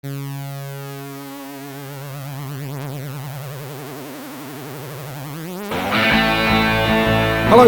Hello,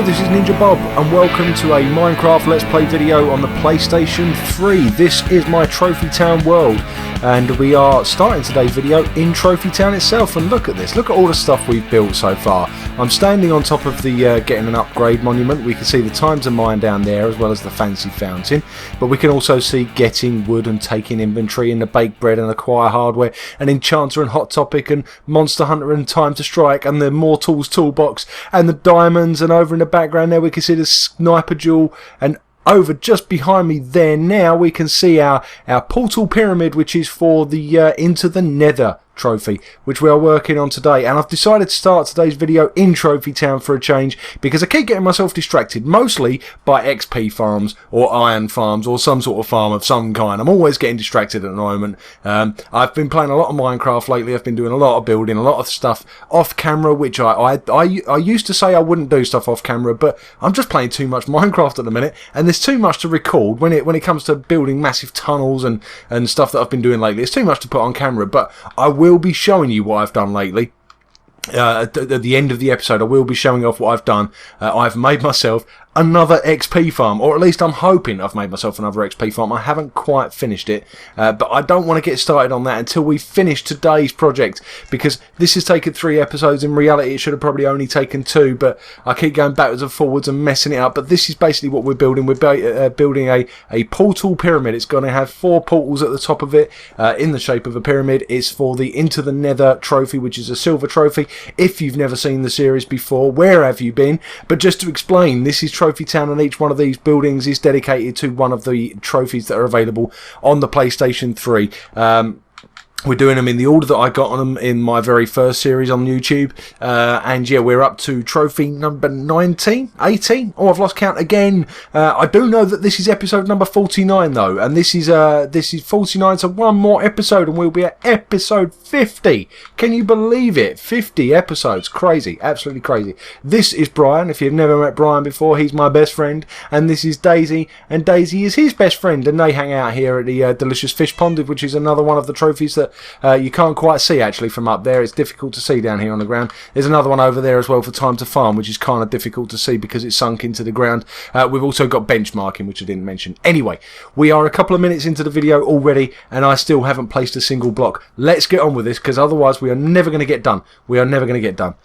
this is NinjaBob and welcome to a Minecraft Let's Play video on the PlayStation 3. This is my Trophy Town world and we are starting today's video in Trophy Town itself. And look at this, look at all the stuff we've built so far. I'm standing on top of the getting an upgrade monument. We can see the time to mine down there as well as the fancy fountain, but we can also see getting wood and taking inventory and the baked bread and acquire hardware and enchanter and hot topic and monster hunter and time to strike and the mortals toolbox and the diamonds, and over in the background there we can see the sniper jewel, and over just behind me there now we can see our portal pyramid, which is for the into the Nether trophy, which we are working on today. And I've decided to start today's video in Trophy Town for a change because I keep getting myself distracted mostly by XP farms or iron farms or some sort of farm of some kind. I'm always getting distracted at the moment. I've been playing a lot of Minecraft lately. I've been doing a lot of building, a lot of stuff off camera, which I used to say I wouldn't do stuff off camera, but I'm just playing too much Minecraft at the minute and there's too much to record when it comes to building massive tunnels and stuff that I've been doing lately. It's too much to put on camera, but I will be showing you what I've done lately. At the end of the episode I will be showing off what I've done. I've made myself another XP farm, or at least I'm hoping I've made myself another XP farm. I haven't quite finished it, but I don't want to get started on that until we finish today's project, because this has taken 3 episodes. In reality it should have probably only taken 2, but I keep going backwards and forwards and messing it up. But this is basically what we're building. We're building a portal pyramid. It's going to have 4 portals at the top of it in the shape of a pyramid. It's for the Into the Nether trophy, which is a silver trophy. If you've never seen the series before, where have you been? But just to explain, this is Trophy Town, and each one of these buildings is dedicated to one of the trophies that are available on the PlayStation 3. We're doing them in the order that I got on them in my very first series on YouTube. And yeah, we're up to trophy number 19, 18. Oh, I've lost count again. I do know that this is episode number 49 though. And this is 49, so one more episode and we'll be at episode 50. Can you believe it? 50 episodes. Crazy. Absolutely crazy. This is Brian. If you've never met Brian before, he's my best friend. And this is Daisy. And Daisy is his best friend. And they hang out here at the Delicious Fish Pond, which is another one of the trophies that you can't quite see actually from up there. It's difficult to see down here on the ground. There's another one over there as well for time to farm, which is kind of difficult to see because it's sunk into the ground. We've also got benchmarking, which I didn't mention. Anyway, we are a couple of minutes into the video already and I still haven't placed a single block. Let's get on with this, because otherwise we are never going to get done. We are never going to get done.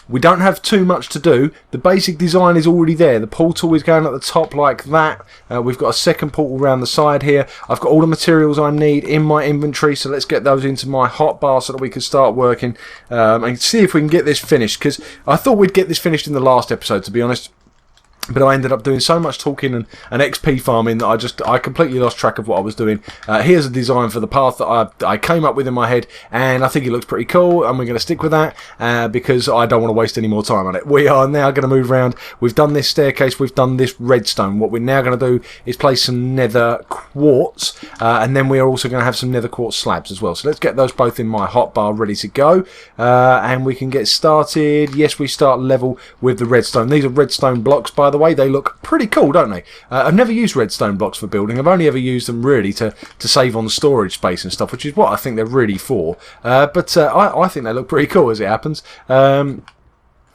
We don't have too much to do. The basic design is already there. The portal is going at the top like that. We've got a second portal around the side here. I've got all the materials I need in my inventory, so let's get those into my hotbar so that we can start working and see if we can get this finished, because I thought we'd get this finished in the last episode, to be honest. But I ended up doing so much talking and XP farming that I completely lost track of what I was doing. Here's a design for the path that I came up with in my head, and I think it looks pretty cool, and we're going to stick with that because I don't want to waste any more time on it. We are now going to move around. We've done this staircase, we've done this redstone. What we're now going to do is place some nether quartz, and then we are also going to have some nether quartz slabs as well. So let's get those both in my hotbar ready to go, and we can get started. Yes, we start level with the redstone. These are redstone blocks, by the way. They look pretty cool, don't they? I've never used redstone blocks for building. I've only ever used them really to save on storage space and stuff, which is what I think they're really for. But I think they look pretty cool as it happens. Am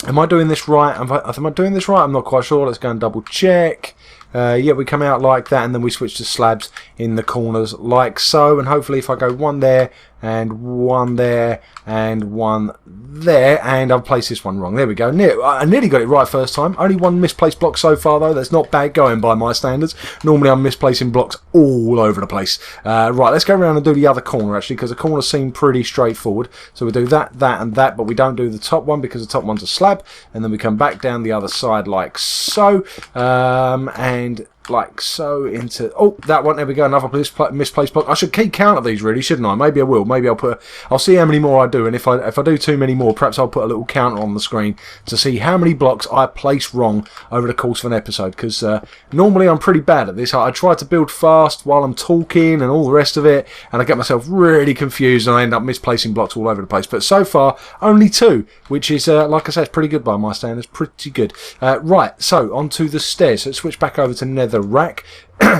I doing this right? Am I doing this right? I'm not quite sure. Let's go and double check. Yeah, we come out like that, and then we switch to slabs in the corners like so, and hopefully if I go one there and one there and one there, and I've placed this one wrong. There we go. I nearly got it right first time. Only one misplaced block so far though. That's not bad going by my standards. Normally I'm misplacing blocks all over the place. Right, let's go around and do the other corner actually, because the corners seem pretty straightforward. So we do that, that and that, but we don't do the top one because the top one's a slab, and then we come back down the other side like so, and like so into, oh, that one, there we go, another misplaced block. I should keep count of these really, shouldn't I? Maybe I will. Maybe I'll see how many more I do, and if I do too many more, perhaps I'll put a little counter on the screen to see how many blocks I place wrong over the course of an episode, because normally I'm pretty bad at this. I try to build fast while I'm talking and all the rest of it, and I get myself really confused and I end up misplacing blocks all over the place. But so far, only 2, which is, like I said, it's pretty good by my standards, pretty good. Right, so onto the stairs. So let's switch back over to Nether nether rack.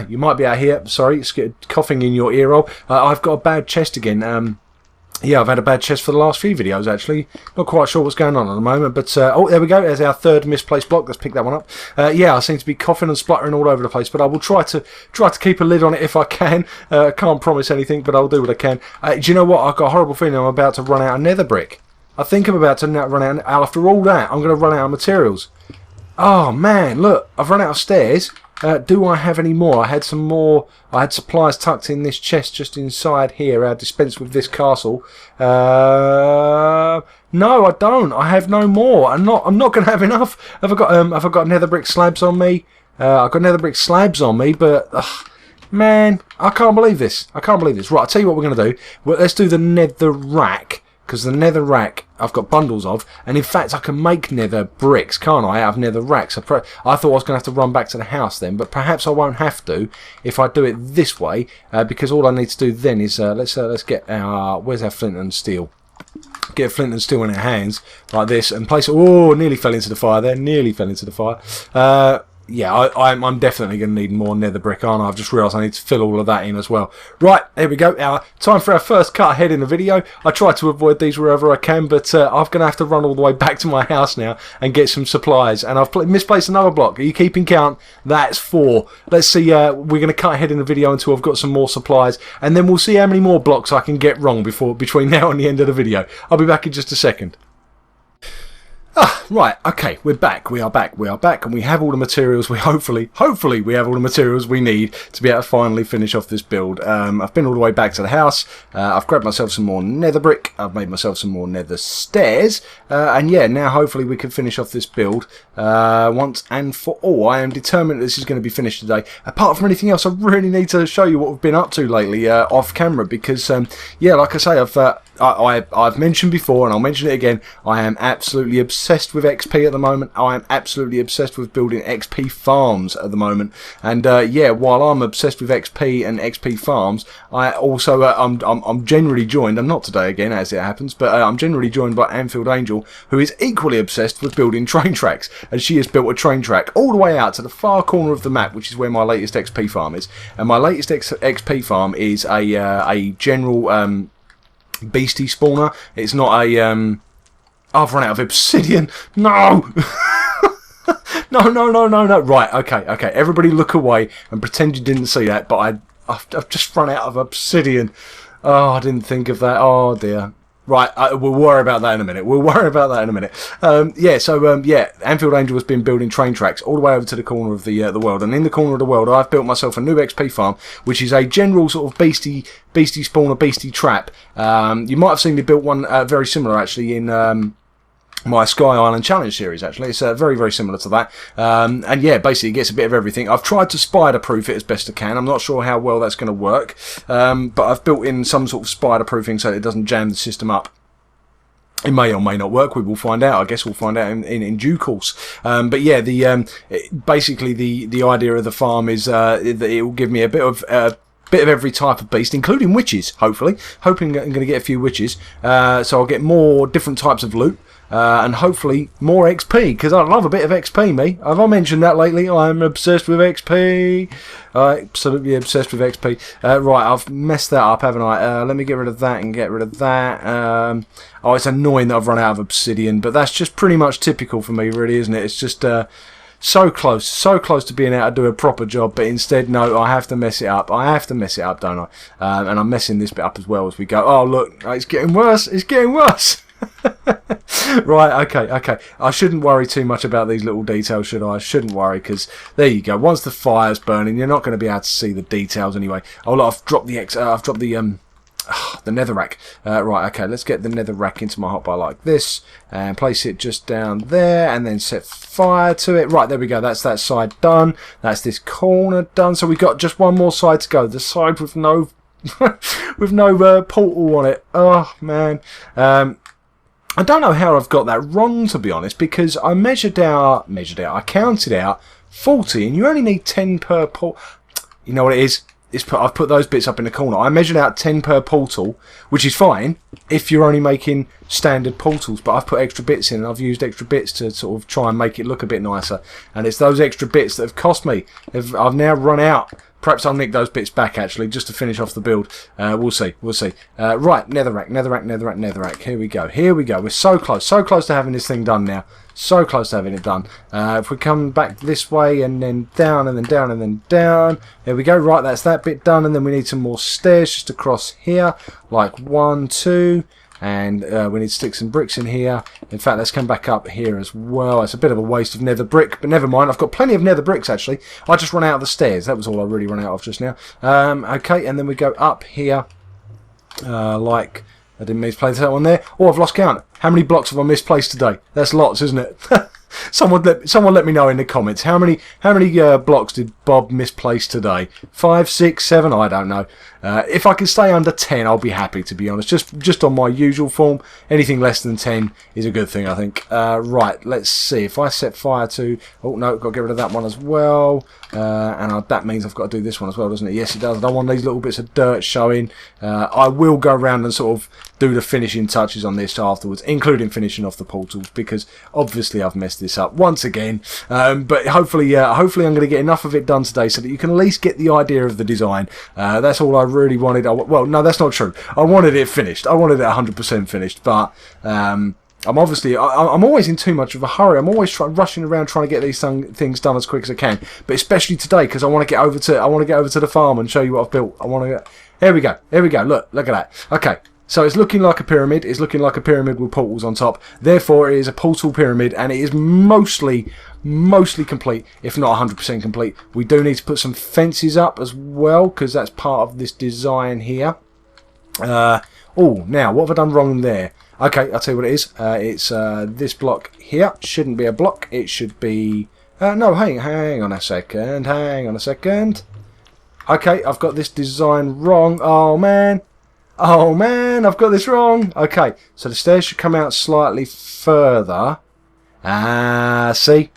You might be out here, sorry, it's coughing in your ear roll. I've got a bad chest again. Yeah, I've had a bad chest for the last few videos, actually. Not quite sure what's going on at the moment, but... oh, there we go. There's our third misplaced block. Let's pick that one up. Yeah, I seem to be coughing and spluttering all over the place, but I will try to keep a lid on it if I can. Can't promise anything, but I'll do what I can. Do you know what? I've got a horrible feeling I'm about to run out of nether brick. I think I'm about to run out... After all that, I'm going to run out of materials. Oh, man, look. I've run out of stairs. Do I have any more? I had some more. I had supplies tucked in this chest just inside here. Dispensed with this castle. No, I don't. I have no more. I'm not going to have enough. Have I got nether brick slabs on me? I've got nether brick slabs on me, but man, I can't believe this. I can't believe this. Right, I'll tell you what we're going to do. Let's do the nether rack. Because the nether rack I've got bundles of, and in fact I can make nether bricks, can't I, out of nether racks. I thought I was going to have to run back to the house then, but perhaps I won't have to if I do it this way, because all I need to do then is, let's get our, where's our flint and steel? Get flint and steel in our hands, like this, and place it, oh, nearly fell into the fire there, nearly fell into the fire. Yeah, I'm definitely going to need more nether brick, aren't I? I've just realised I need to fill all of that in as well. Right, here we go. Time for our first cut ahead in the video. I try to avoid these wherever I can, but I'm going to have to run all the way back to my house now and get some supplies. And I've misplaced another block. Are you keeping count? That's 4. Let's see, we're going to cut ahead in the video until I've got some more supplies, and then we'll see how many more blocks I can get wrong between now and the end of the video. I'll be back in just a second. Right, okay, we're back, we are back, and we have all the materials, hopefully we have all the materials we need to be able to finally finish off this build. I've been all the way back to the house, I've grabbed myself some more nether brick, I've made myself some more nether stairs, and yeah, now hopefully we can finish off this build once and for all. I am determined that this is going to be finished today. Apart from anything else, I really need to show you what we've been up to lately off camera, because, yeah, like I say, I've mentioned before, and I'll mention it again, I am absolutely obsessed with XP at the moment. I am absolutely obsessed with building XP farms at the moment. And yeah, while I'm obsessed with XP and XP farms, I also I'm generally joined. I'm not today again, as it happens, but I'm generally joined by Anfield Angel, who is equally obsessed with building train tracks. And she has built a train track all the way out to the far corner of the map, which is where my latest XP farm is. And my latest XP farm is a general beastie spawner. It's not a I've run out of obsidian. No. No. Right, okay. Everybody look away and pretend you didn't see that, but I've just run out of obsidian. Oh, I didn't think of that. Oh dear. Right, we'll worry about that in a minute. Yeah, so yeah, Anfield Angel has been building train tracks all the way over to the corner of the world, and in the corner of the world, I've built myself a new XP farm, which is a general sort of beastie spawner, beastie trap. You might have seen me build one very similar actually in my Sky Island Challenge series, actually. It's very, very similar to that. And yeah, basically it gets a bit of everything. I've tried to spider-proof it as best I can. I'm not sure how well that's going to work. But I've built in some sort of spider-proofing so that it doesn't jam the system up. It may or may not work. We will find out. I guess we'll find out in due course. But yeah, basically the idea of the farm is that it will give me a bit of every type of beast, including witches, hopefully. Hoping I'm going to get a few witches. So I'll get more different types of loot. And hopefully more XP, because I love a bit of XP, me. Have I mentioned that lately? I'm obsessed with XP. Absolutely obsessed with XP. Right, I've messed that up, haven't I? Let me get rid of that and get rid of that. Oh, it's annoying that I've run out of obsidian, but that's just pretty much typical for me, really, isn't it? It's just so close to being able to do a proper job, but instead, no, I have to mess it up. I have to mess it up, don't I? And I'm messing this bit up as well as we go. Oh, look, it's getting worse. It's getting worse. Right, okay. I shouldn't worry too much about these little details, should I? I shouldn't worry, because there you go. Once the fire's burning, you're not going to be able to see the details anyway. Oh, look, I've dropped the nether rack. Right, okay, let's get the nether rack into my hotbar like this and place it just down there and then set fire to it. Right, there we go. That's that side done. That's this corner done. So we've got just one more side to go. The side with no with no portal on it. Oh, man. I don't know how I've got that wrong, to be honest, because I I counted out 40, and you only need 10 per portal. You know what it is? I've put those bits up in the corner. I measured out 10 per portal, which is fine if you're only making standard portals, but I've put extra bits in, and I've used extra bits to sort of try and make it look a bit nicer. And it's those extra bits that have cost me. I've now run out. Perhaps I'll nick those bits back, actually, just to finish off the build. We'll see. Right, netherrack. Here we go. We're so close to having this thing done now. So close to having it done. If we come back this way, and then down, and then down, and then down. There we go. Right, that's that bit done. And then we need some more stairs just across here. Like 1, 2... and we need to stick some bricks in here. In fact, let's come back up here as well. It's a bit of a waste of nether brick, but never mind. I've got plenty of nether bricks, actually. I just run out of the stairs. That was all I really run out of just now. Okay, and then we go up here. Like, I didn't misplace that one there. Oh, I've lost count. How many blocks have I misplaced today? That's lots, isn't it? Someone let me know in the comments. How many blocks did Bob misplace today? 5, 6, 7? I don't know. If I can stay under 10, I'll be happy, to be honest. Just on my usual form. Anything less than 10 is a good thing, I think. Right, let's see. If I set fire to... oh, no, got to get rid of that one as well. And that means I've got to do this one as well, doesn't it? Yes, it does. I don't want these little bits of dirt showing. I will go around and sort of do the finishing touches on this afterwards, including finishing off the portals, because obviously I've messed this up once again. But hopefully I'm going to get enough of it done today so that you can at least get the idea of the design. That's all I really wanted. Well, no, that's not true. I wanted it finished. I wanted it 100% finished, but I'm always in too much of a hurry. I'm always rushing around trying to get these things done as quick as I can. But especially today, because I want to get over to the farm and show you what I've built. Here we go. Look at that. Okay. So it's looking like a pyramid. It's looking like a pyramid with portals on top. Therefore, it is a portal pyramid, and it is mostly complete, if not 100% complete. We do need to put some fences up as well, because that's part of this design here. Oh, now, what have I done wrong there? Okay, I'll tell you what it is. It's this block here. Shouldn't be a block. It should be... no, hang on a second. Okay, I've got this design wrong. Oh, man, I've got this wrong. Okay, so the stairs should come out slightly further. See?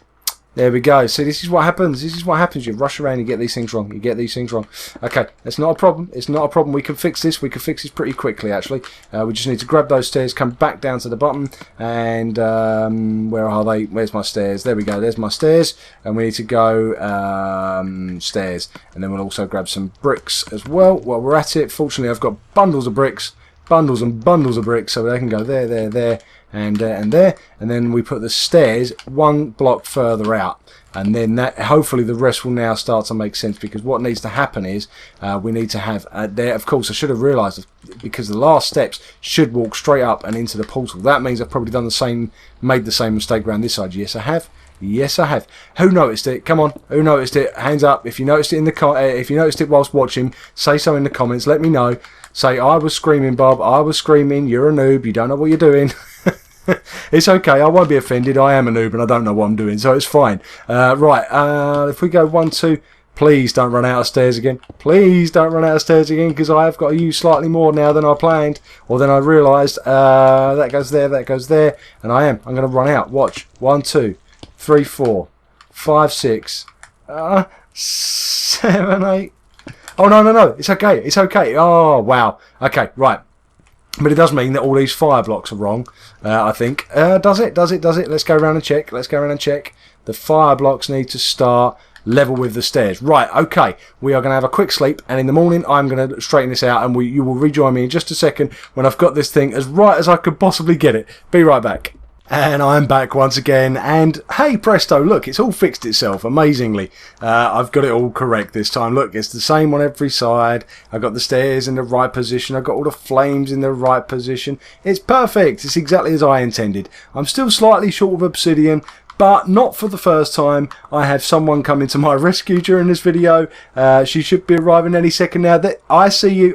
There we go. See, this is what happens. You rush around and get these things wrong. Okay, that's not a problem. We can fix this. Pretty quickly, actually. We just need to grab those stairs, come back down to the bottom, and where are they? Where's my stairs? There we go. There's my stairs, and we need to go stairs, and then we'll also grab some bricks as well while we're at it. Fortunately, I've got bundles of bricks, bundles and bundles of bricks, so they can go there, and there, and then we put the stairs one block further out, and then that hopefully the rest will now start to make sense, because what needs to happen is we need to have there. Of course, I should have realised, because the last steps should walk straight up and into the portal. That means I've probably made the same mistake around this side. Yes, I have. Who noticed it? Come on, who noticed it? Hands up if you noticed it if you noticed it whilst watching. Say so in the comments. Let me know. Say, I was screaming, Bob. I was screaming. You're a noob. You don't know what you're doing. It's okay. I won't be offended. I am a noob and I don't know what I'm doing, so it's fine. Right. If we go 1, 2. Please don't run out of stairs again. Because I have got to use slightly more now than I planned, or than I realised. That goes there, and I'm going to run out. Watch. 1, 2, 3, 4, 5, 6, 7, 8. Oh, no. It's okay. Oh, wow. Okay, right. But it does mean that all these fire blocks are wrong, I think. Does it? Let's go around and check. The fire blocks need to start level with the stairs. Right, okay. We are going to have a quick sleep, and in the morning I'm going to straighten this out, and you will rejoin me in just a second when I've got this thing as right as I could possibly get it. Be right back. And I'm back once again, and hey presto, look, it's all fixed itself amazingly. I've got it all correct this time. Look, it's the same on every side. I've got the stairs in the right position. I've got all the flames in the right position. It's perfect. It's exactly as I intended. I'm still slightly short of obsidian, but not for the first time. I have someone coming to my rescue during this video. She should be arriving any second now. I see you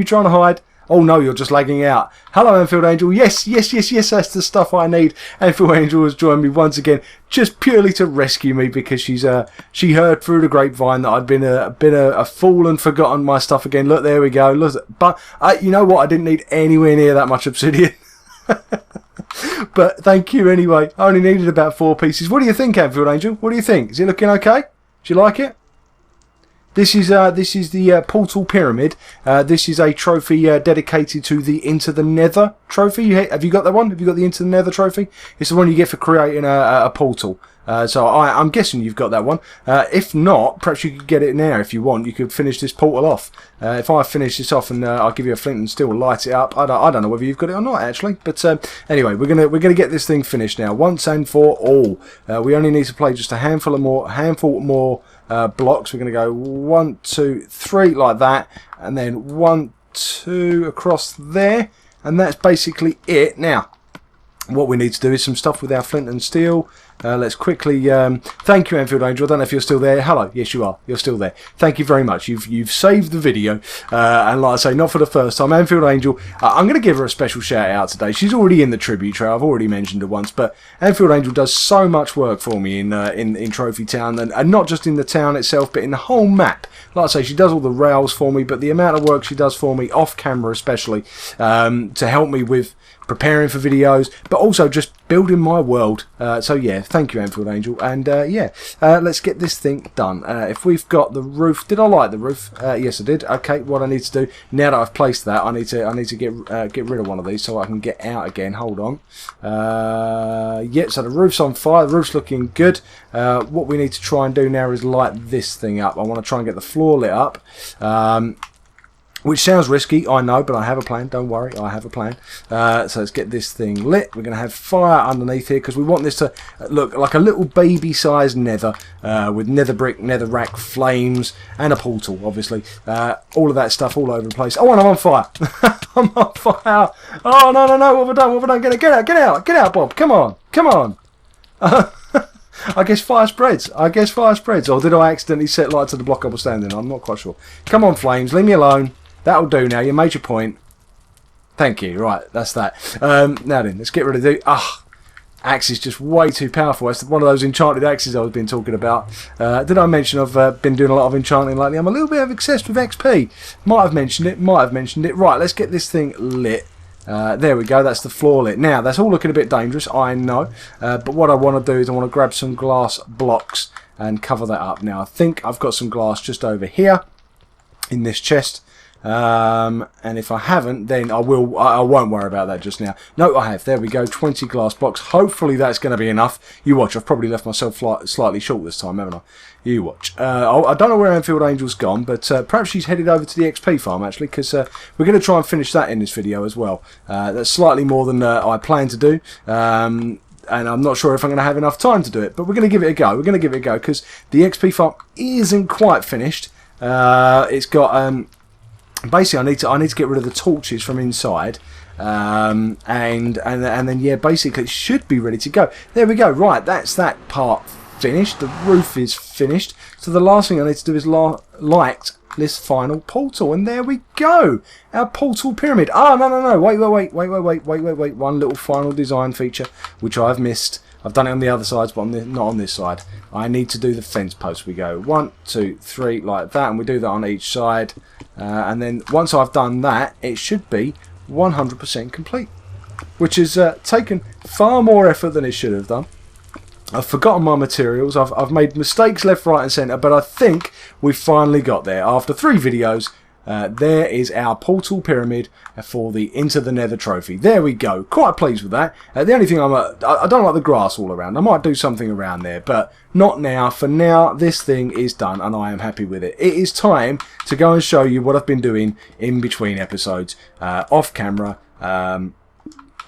trying to hide. Oh no, you're just lagging out. Hello, Enfield Angel. Yes, that's the stuff I need. Enfield Angel has joined me once again, just purely to rescue me, because she heard through the grapevine that I'd been a fool and forgotten my stuff again. Look, there we go. Look, but you know what? I didn't need anywhere near that much obsidian. But thank you anyway. I only needed about 4 pieces. What do you think, Enfield Angel? What do you think? Is it looking okay? Do you like it? This is the Portal Pyramid. This is a trophy dedicated to the Into the Nether trophy. Have you got that one? Have you got the Into the Nether trophy? It's the one you get for creating a portal. So I'm guessing you've got that one. If not, perhaps you could get it now if you want. You could finish this portal off. If I finish this off and I'll give you a flint and steel, light it up. I don't know whether you've got it or not actually. But anyway, we're gonna get this thing finished now once and for all. We only need to play just a handful more blocks. We're gonna go 1, 2, 3 like that, and then 1, 2 across there, and that's basically it. Now, what we need to do is some stuff with our flint and steel. Let's quickly thank you, Anfield Angel. I don't know if you're still there. Hello, yes you are. You're still there. Thank you very much. You've saved the video, and like I say, not for the first time. Anfield Angel, I'm going to give her a special shout out today. She's already in the tribute trail. I've already mentioned her once, but Anfield Angel does so much work for me in Trophy Town, and not just in the town itself, but in the whole map. Like I say, she does all the rails for me, but the amount of work she does for me off camera, especially to help me with preparing for videos, but also just building my world. So yeah, thank you, Anfield Angel. And yeah, let's get this thing done. If we've got the roof, did I light the roof? Yes, I did. Okay, what I need to do now that I've placed that, I need to get rid of one of these so I can get out again. Hold on. Yeah, so the roof's on fire. The roof's looking good. What we need to try and do now is light this thing up. I want to try and get the floor lit up. Which sounds risky, I know, but I have a plan. Don't worry, I have a plan. So let's get this thing lit. We're going to have fire underneath here because we want this to look like a little baby-sized nether with nether brick, nether rack, flames, and a portal, obviously. All of that stuff all over the place. Oh, and I'm on fire. I'm on fire. Oh, no, no, no. What have I done? What have I done? Get out, get out. Get out, Bob. Come on. Come on. I guess fire spreads. I guess fire spreads. Or did I accidentally set light to the block I was standing on? I'm not quite sure. Come on, flames. Leave me alone. That'll do now. You made your point. Thank you. Right, that's that. Now then, let's get rid of the... axe is just way too powerful. It's one of those enchanted axes I was been talking about. Did I mention I've been doing a lot of enchanting lately? I'm a little bit obsessed with XP. Might have mentioned it. Might have mentioned it. Right, let's get this thing lit. There we go, that's the floor lit. Now, that's all looking a bit dangerous, I know. But what I want to do is I want to grab some glass blocks and cover that up. Now, I think I've got some glass just over here in this chest. And if I haven't, then I won't worry about that just now. No, I have. There we go, 20 glass blocks. Hopefully that's going to be enough. You watch. I've probably left myself slightly short this time, haven't I? You watch. I don't know where Anfield Angel's gone, but perhaps she's headed over to the XP farm, actually, because we're going to try and finish that in this video as well. That's slightly more than I plan to do. And I'm not sure if I'm going to have enough time to do it, but we're going to give it a go. We're going to give it a go, because the XP farm isn't quite finished. It's got... basically, I need to get rid of the torches from inside, and then yeah, basically it should be ready to go. There we go. Right, that's that part finished. The roof is finished. So the last thing I need to do is light this final portal, and there we go. Our portal pyramid. Oh no! Wait! One little final design feature which I've missed. I've done it on the other sides, but not on this side. I need to do the fence post. We go 1, 2, 3 like that, and we do that on each side. And then once I've done that, it should be 100% complete, which has taken far more effort than it should have done. I've forgotten my materials. I've made mistakes left, right, and centre, but I think we've finally got there. After 3 videos, there is our portal pyramid for the Into the Nether trophy. There we go. Quite pleased with that. The only thing I don't like the grass all around. I might do something around there, but not now. For now, this thing is done, and I am happy with it. It is time to go and show you what I've been doing in between episodes, off camera.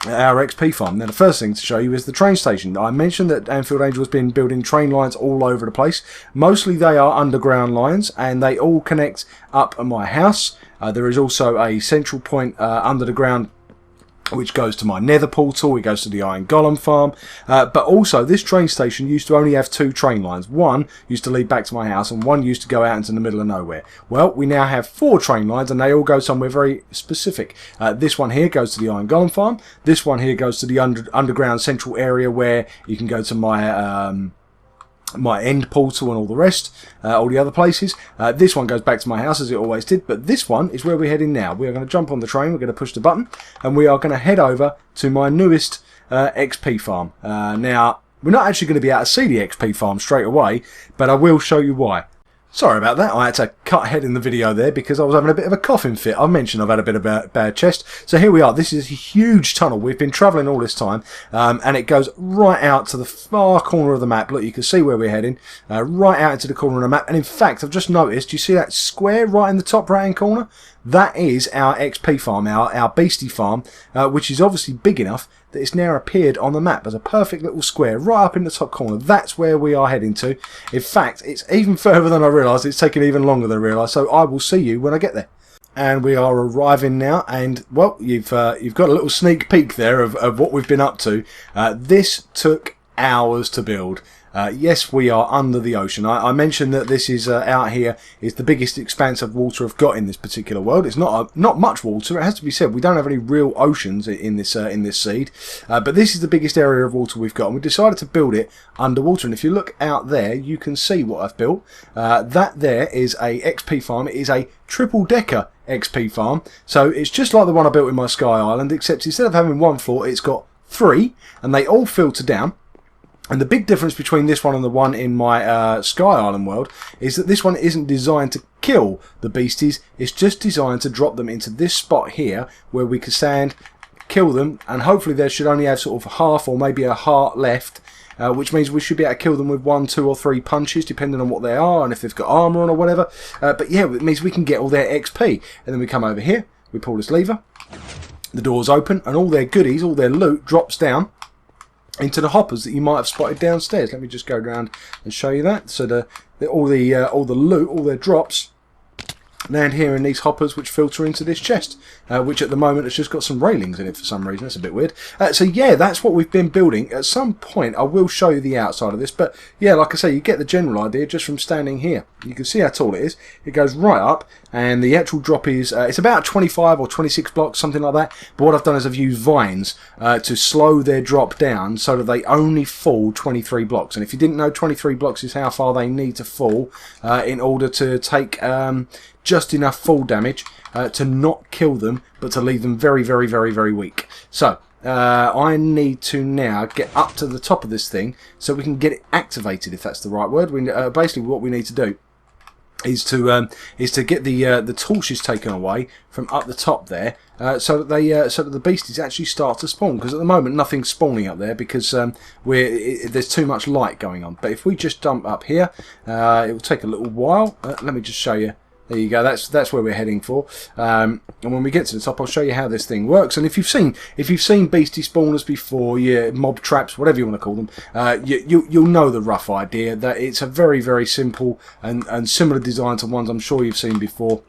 Our XP farm. Now the first thing to show you is the train station. I mentioned that Anfield Angel has been building train lines all over the place. Mostly they are underground lines, and they all connect up at my house. There is also a central point under the ground which goes to my nether portal. It goes to the iron golem farm, but also this train station used to only have 2 train lines. One used to lead back to my house, and one used to go out into the middle of nowhere. Well, we now have 4 train lines, and they all go somewhere very specific. This one here goes to the iron golem farm. This one here goes to the underground central area where you can go to my end portal and all the rest, all the other places. This one goes back to my house as it always did, but this one is where we're heading now. We are going to jump on the train, we're going to push the button, and we are going to head over to my newest XP farm. Now, we're not actually going to be able to see the XP farm straight away, but I will show you why. Sorry about that, I had to cut ahead in the video there because I was having a bit of a coughing fit. I mentioned I've had a bit of a bad chest. So here we are, this is a huge tunnel. We've been travelling all this time, and it goes right out to the far corner of the map. Look, you can see where we're heading, right out into the corner of the map. And in fact, I've just noticed, you see that square right in the top right hand corner? That is our XP farm, our beastie farm, which is obviously big enough that it's now appeared on the map as a perfect little square right up in the top corner. That's where we are heading to. In fact, it's even further than I realised. It's taken even longer than I realised, so I will see you when I get there. And we are arriving now, and well, you've got a little sneak peek there of what we've been up to. This took hours to build. Yes, we are under the ocean. I mentioned that this is out here is the biggest expanse of water I've got in this particular world. It's not much water. It has to be said. We don't have any real oceans in this seed, but this is the biggest area of water we've got, and we decided to build it underwater. And if you look out there, you can see what I've built. That there is a XP farm. It is a triple-decker XP farm. So it's just like the one I built in my Sky Island, except instead of having one floor, it's got three, and they all filter down. And the big difference between this one and the one in my Sky Island world is that this one isn't designed to kill the beasties. It's just designed to drop them into this spot here where we can stand, kill them, and hopefully they should only have sort of half or maybe a heart left, which means we should be able to kill them with 1, 2 or 3 punches depending on what they are and if they've got armour on or whatever. But yeah, it means we can get all their XP. And then we come over here, we pull this lever, the doors open, and all their goodies, all their loot drops down into the hoppers that you might have spotted downstairs. Let me just go around and show you that. So all the loot, all their drops land here in these hoppers, which filter into this chest, which at the moment has just got some railings in it for some reason. That's a bit weird. So yeah, that's what we've been building. At some point I will show you the outside of this, but yeah, like I say, you get the general idea just from standing here. You can see how tall it is. It goes right up, and the actual drop is it's about 25 or 26 blocks, something like that. But what I've done is I've used vines to slow their drop down so that they only fall 23 blocks. And if you didn't know, 23 blocks is how far they need to fall in order to take just enough fall damage to not kill them, but to leave them very, very, very, very weak. So I need to now get up to the top of this thing so we can get it activated, if that's the right word. Basically what we need to do is to get the torches taken away from up the top there, so that the beasties actually start to spawn. Because at the moment nothing's spawning up there because there's too much light going on. But if we just jump up here, it will take a little while. Let me just show you. There you go. That's where we're heading for. And when we get to the top, I'll show you how this thing works. And if you've seen beastie spawners before, yeah, mob traps, whatever you want to call them, you'll know the rough idea that it's a very, very simple and similar design to ones I'm sure you've seen before.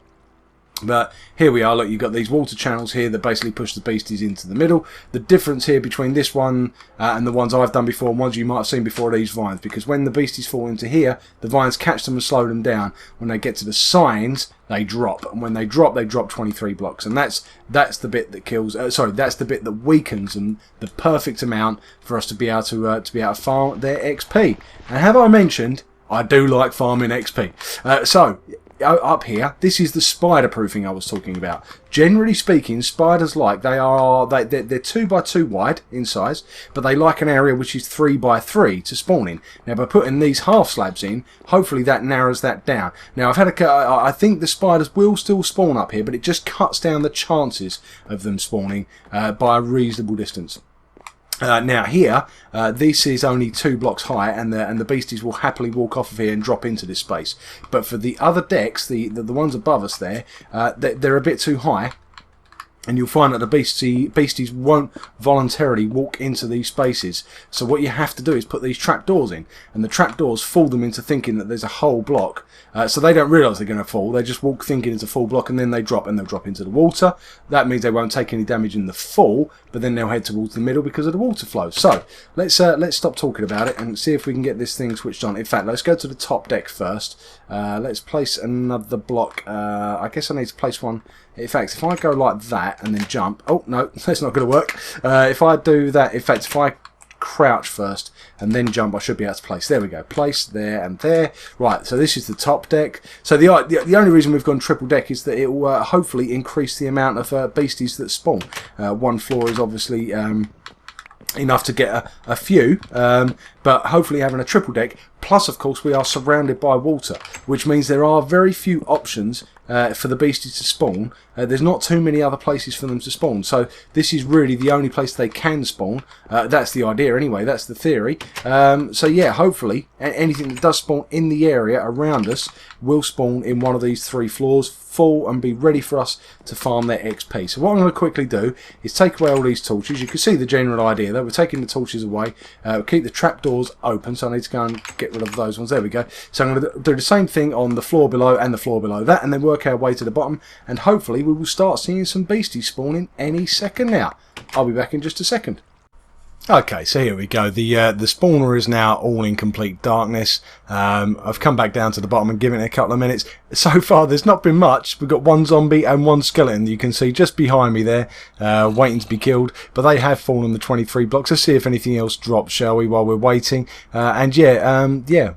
But here we are. Look, you've got these water channels here that basically push the beasties into the middle. The difference here between this one and the ones I've done before and ones you might have seen before are these vines, because when the beasties fall into here, the vines catch them and slow them down. When they get to the signs, they drop, and when they drop 23 blocks, and that's the bit that kills. That's the bit that weakens them the perfect amount for us to be able to farm their XP. And have I mentioned I do like farming XP? So up here, this is the spider proofing I was talking about. Generally speaking, spiders they're 2 by 2 wide in size, but they like an area which is 3 by 3 to spawn in. Now, by putting these half slabs in, hopefully that narrows that down. Now, I think the spiders will still spawn up here, but it just cuts down the chances of them spawning by a reasonable distance. Now here, this is only 2 blocks high, and the beasties will happily walk off of here and drop into this space. But for the other decks, the ones above us there, they're a bit too high, and you'll find that the beasties won't voluntarily walk into these spaces. So what you have to do is put these trapdoors in, and the trapdoors fool them into thinking that there's a whole block. So they don't realise they're going to fall. They just walk thinking it's a full block, and then they drop, and they'll drop into the water. That means they won't take any damage in the fall, but then they'll head towards the middle because of the water flow. So let's stop talking about it and see if we can get this thing switched on. In fact, let's go to the top deck first. Let's place another block. I guess I need to place one. In fact, if I go like that and then jump... Oh, no, that's not going to work. If I do that... In fact, if I crouch first and then jump, I should be able to place. There we go. Place there and there. Right, so this is the top deck. So the only reason we've gone triple deck is that it will hopefully increase the amount of beasties that spawn. One floor is obviously... enough to get a few, but hopefully having a triple deck. Plus, of course, we are surrounded by water, which means there are very few options for the beasties to spawn. There's not too many other places for them to spawn, so this is really the only place they can spawn. That's the idea anyway, that's the theory. So yeah, hopefully anything that does spawn in the area around us will spawn in one of these 3 floors, full, and be ready for us to farm their XP. So what I'm going to quickly do is take away all these torches. You can see the general idea there. We're taking the torches away, keep the trapdoors open, so I need to go and get rid of those ones. There we go. So I'm going to do the same thing on the floor below and the floor below that, and then work our way to the bottom, and hopefully we will start seeing some beasties spawning any second now. I'll be back in just a second. Okay, so here we go. The spawner is now all in complete darkness. I've come back down to the bottom and given it a couple of minutes. So far, there's not been much. We've got 1 zombie and 1 skeleton. You can see just behind me there, waiting to be killed. But they have fallen the 23 blocks. Let's see if anything else drops, shall we, while we're waiting. And yeah.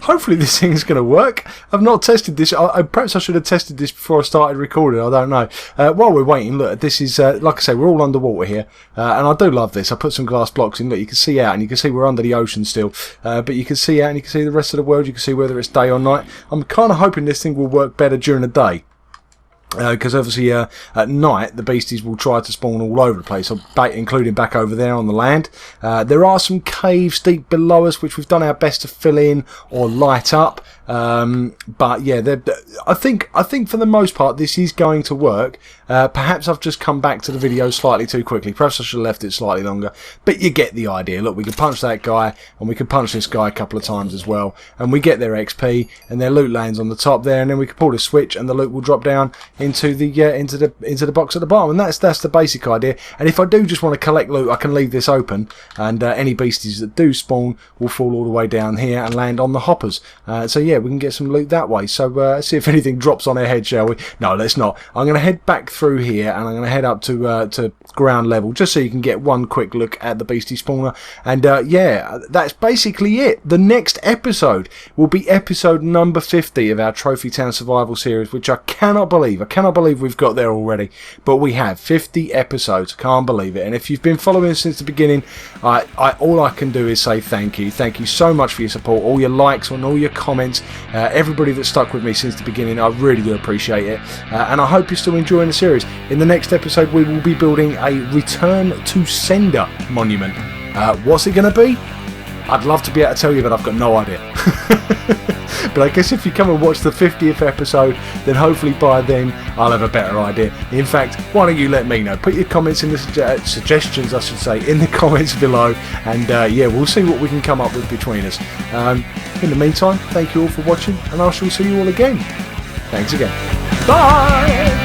Hopefully this thing's going to work. I've not tested this. Perhaps I should have tested this before I started recording. I don't know. While we're waiting, look, this is, like I say, we're all underwater here. And I do love this. I put some glass blocks in. Look, you can see out, and you can see we're under the ocean still. But you can see out, and you can see the rest of the world. You can see whether it's day or night. I'm kind of hoping this thing will work better during the day. Because obviously at night the beasties will try to spawn all over the place, including back over there on the land. There are some caves deep below us which we've done our best to fill in or light up. But yeah, I think for the most part this is going to work. Perhaps I've just come back to the video slightly too quickly. Perhaps I should have left it slightly longer. But you get the idea. Look, we can punch that guy, and we can punch this guy a couple of times as well, and we get their XP, and their loot lands on the top there, and then we can pull the switch, and the loot will drop down into the box at the bottom. And that's the basic idea. And if I do just want to collect loot, I can leave this open, and any beasties that do spawn will fall all the way down here and land on the hoppers. So yeah, we can get some loot that way. So let's see if anything drops on our head, shall we? No, let's not. I'm going to head back through here, and I'm going to head up to ground level, just so you can get one quick look at the beastie spawner. And yeah, that's basically it. The next episode will be episode number 50 of our Trophy Town Survival series, which I cannot believe we've got there already. But we have 50 episodes. Can't believe it. And if you've been following since the beginning, all I can do is say thank you. Thank you so much for your support, all your likes and all your comments, everybody that stuck with me since the beginning. I really do appreciate it. And I hope you're still enjoying the series. In the next episode, we will be building a Return to Sender monument. What's it going to be? I'd love to be able to tell you, but I've got no idea. But I guess if you come and watch the 50th episode, then hopefully by then I'll have a better idea. In fact, why don't you let me know? Put your comments in the suggestions, I should say, in the comments below, and yeah, we'll see what we can come up with between us. In the meantime, thank you all for watching, and I shall see you all again. Thanks again. Bye!